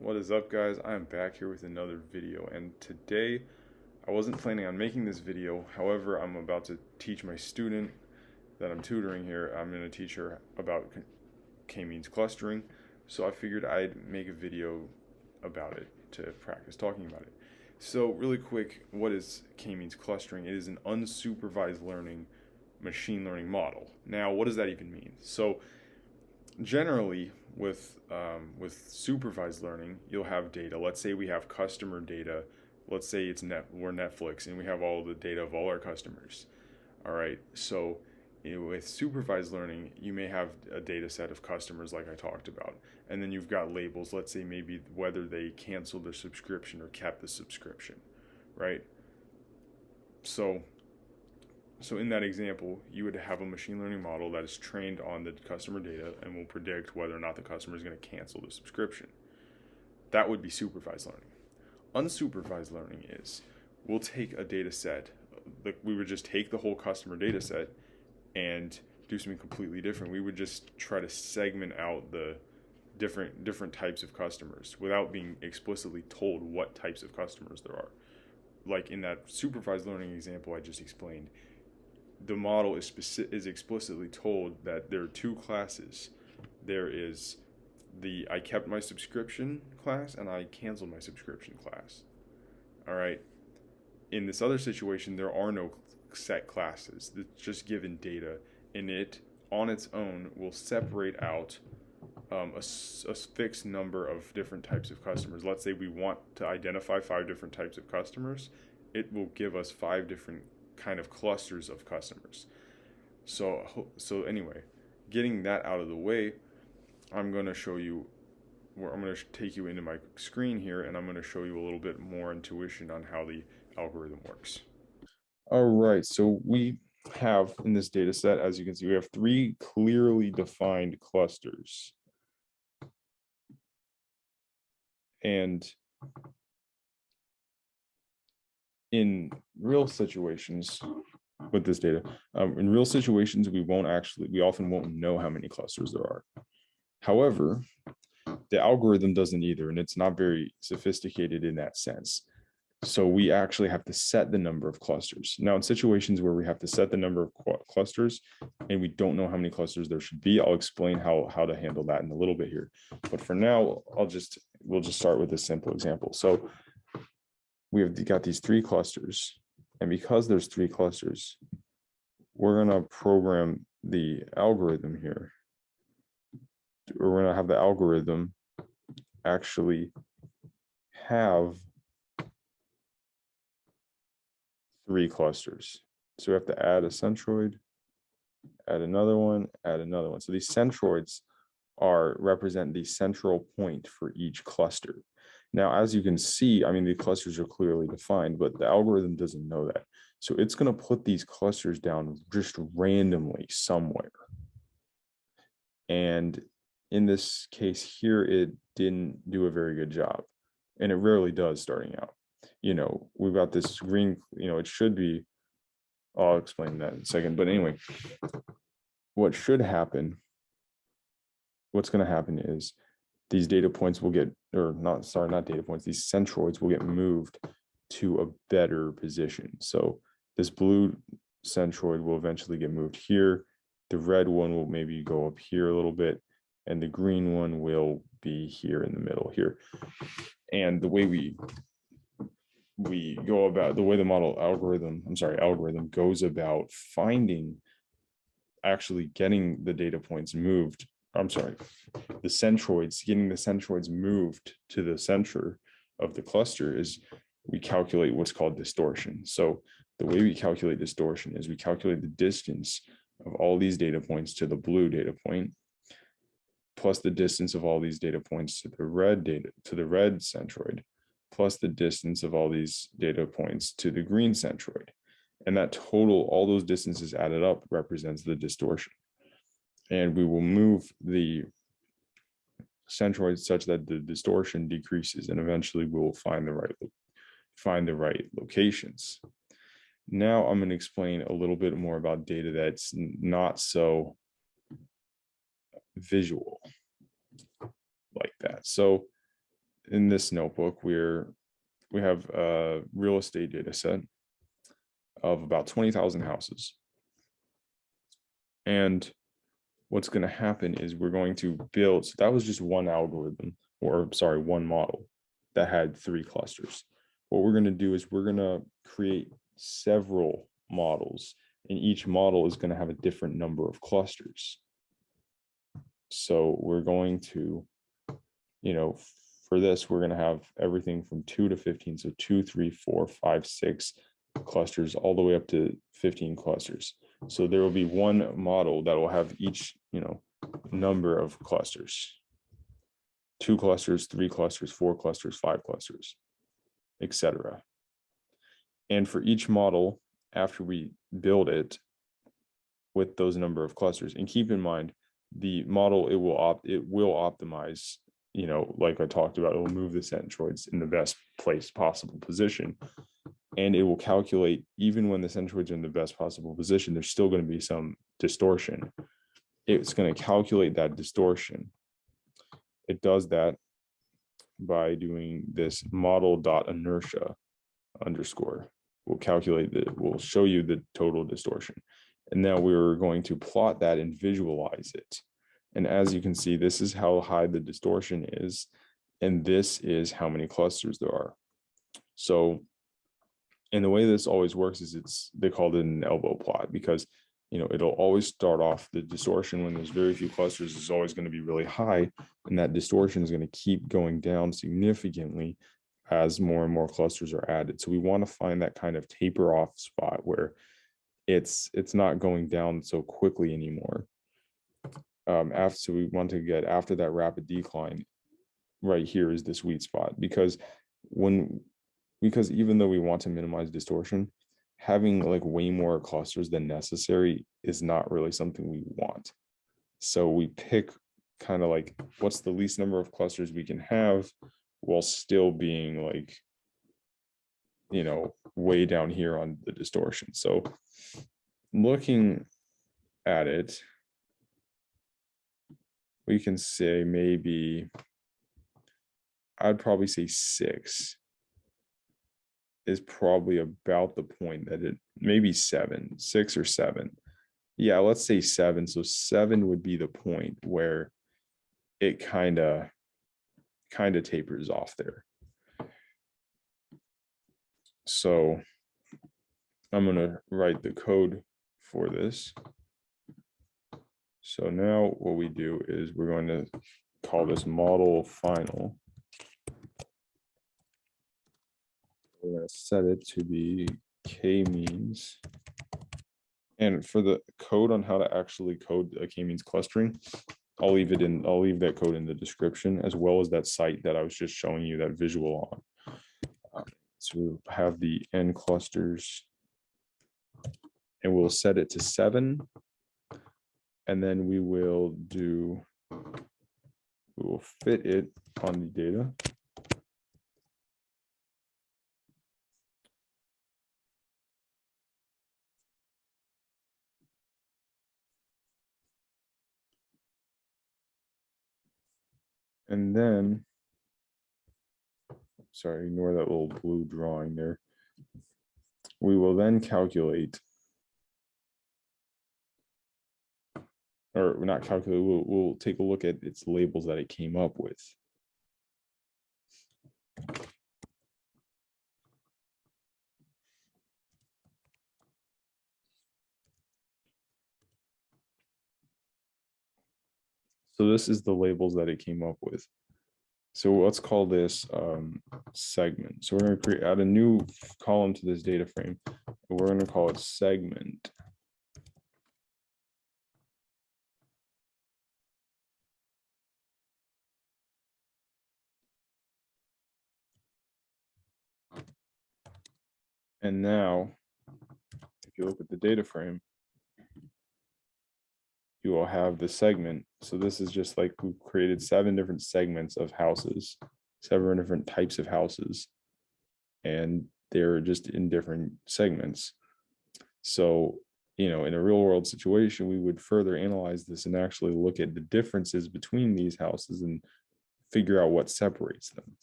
What is up, guys? I am back here with another video, and today I wasn't planning on making this video. However, I'm about to teach my student that I'm tutoring here. I'm going to teach her about k-means clustering, so I figured I'd make a video about it to practice talking about it. So really quick, what is k-means clustering? It is an unsupervised learning machine learning model. Now, what does that even mean? So generally, with supervised learning, you'll have data. Let's say we have customer data. Let's say we're Netflix and we have all the data of all our customers. All right. So with supervised learning, you may have a data set of customers like I talked about, and then you've got labels. Let's say maybe whether they canceled their subscription or kept the subscription, right? So in that example, you would have a machine learning model that is trained on the customer data and will predict whether or not the customer is going to cancel the subscription. That would be supervised learning. Unsupervised learning is we'll take a data set, we would just take the whole customer data set and do something completely different. We would just try to segment out the different types of customers without being explicitly told what types of customers there are. Like in that supervised learning example I just explained, the model is explicitly told that there are two classes. There is the I kept my subscription class and I canceled my subscription class. All right. In this other situation, there are no set classes. It's just given data, and it on its own will separate out a fixed number of different types of customers. Let's say we want to identify 5 different types of customers. It will give us 5 different kind of clusters of customers. So anyway, getting that out of the way, I'm going to show you, I'm going to take you into my screen here, and I'm going to show you a little bit more intuition on how the algorithm works. All right, so we have in this data set, as you can see, we have 3 clearly defined clusters. And in real situations with this data, in real situations, we often won't know how many clusters there are. However, the algorithm doesn't either, and it's not very sophisticated in that sense. So we actually have to set the number of clusters. Now, in situations where we have to set the number of clusters and we don't know how many clusters there should be, I'll explain how to handle that in a little bit here. But for now, we'll just start with a simple example. So we've got these 3 clusters, and because there's 3 clusters, we're going to program the algorithm here. We're going to have the algorithm actually have 3 clusters. So we have to add a centroid, add another one, add another one. So these centroids represent the central point for each cluster. Now, as you can see, I mean, the clusters are clearly defined, but the algorithm doesn't know that. So it's going to put these clusters down just randomly somewhere. And in this case here, it didn't do a very good job. And it rarely does starting out. We've got this green, it should be, I'll explain that in a second. But anyway, what's going to happen is these data points will get, not data points, these centroids will get moved to a better position. So this blue centroid will eventually get moved here. The red one will maybe go up here a little bit, and the green one will be here in the middle here. And the way we go about, the way the algorithm goes about actually getting the data points moved, getting the centroids moved to the center of the cluster is we calculate what's called distortion. So the way we calculate distortion is we calculate the distance of all these data points to the blue data point, plus the distance of all these data points to the red centroid, plus the distance of all these data points to the green centroid. And that total, all those distances added up, represents the distortion. And we will move the centroids such that the distortion decreases, and eventually we will find the right locations. Now I'm going to explain a little bit more about data that's not so visual like that. So in this notebook, we have a real estate data set of about 20,000 houses. And what's going to happen is we're going to build, so that was just one algorithm, or sorry, one model that had 3 clusters. What we're going to do is we're going to create several models, and each model is going to have a different number of clusters. So we're going to, for this, we're going to have everything from 2 to 15. So 2, 3, 4, 5, 6 clusters, all the way up to 15 clusters. So there will be one model that will have each, number of clusters. 2 clusters, 3 clusters, 4 clusters, 5 clusters, etc. And for each model, after we build it with those number of clusters, and keep in mind, the model, it will optimize, like I talked about, it will move the centroids in the best place possible position. And it will calculate, even when the centroids are in the best possible position, there's still going to be some distortion. It's going to calculate that distortion. It does that by doing this model.inertia underscore. We'll show you the total distortion. And now we're going to plot that and visualize it. And as you can see, this is how high the distortion is, and this is how many clusters there are. So, and the way this always works is they call it an elbow plot, because it'll always start off, the distortion when there's very few clusters is always going to be really high, and that distortion is going to keep going down significantly as more and more clusters are added. So we want to find that kind of taper off spot where it's not going down so quickly anymore. So we want to get after that rapid decline. Right here is the sweet spot, because even though we want to minimize distortion, having like way more clusters than necessary is not really something we want. So we pick kind of like what's the least number of clusters we can have while still being like, way down here on the distortion. So looking at it, we can say maybe, I'd probably say 6 is probably about the point that it, maybe 7, 6 or 7. Yeah, let's say 7. So 7 would be the point where it kind of tapers off there. So I'm going to write the code for this. So now what we do is we're going to call this model final. We're going to set it to be k-means. And for the code on how to actually code a k-means clustering, I'll leave that code in the description, as well as that site that I was just showing you that visual on. So we'll have the n clusters, and we'll set it to 7. And then we will fit it on the data. And then, sorry, ignore that little blue drawing there. We will then calculate, or not calculate, we'll take a look at its labels that it came up with. So this is the labels that it came up with. So let's call this segment. So we're going to add a new column to this data frame, and we're going to call it segment. And now, if you look at the data frame, you will have the segment. So this is just like we created 7 different segments of houses, 7 different types of houses, and they're just in different segments. So, in a real world situation, we would further analyze this and actually look at the differences between these houses and figure out what separates them.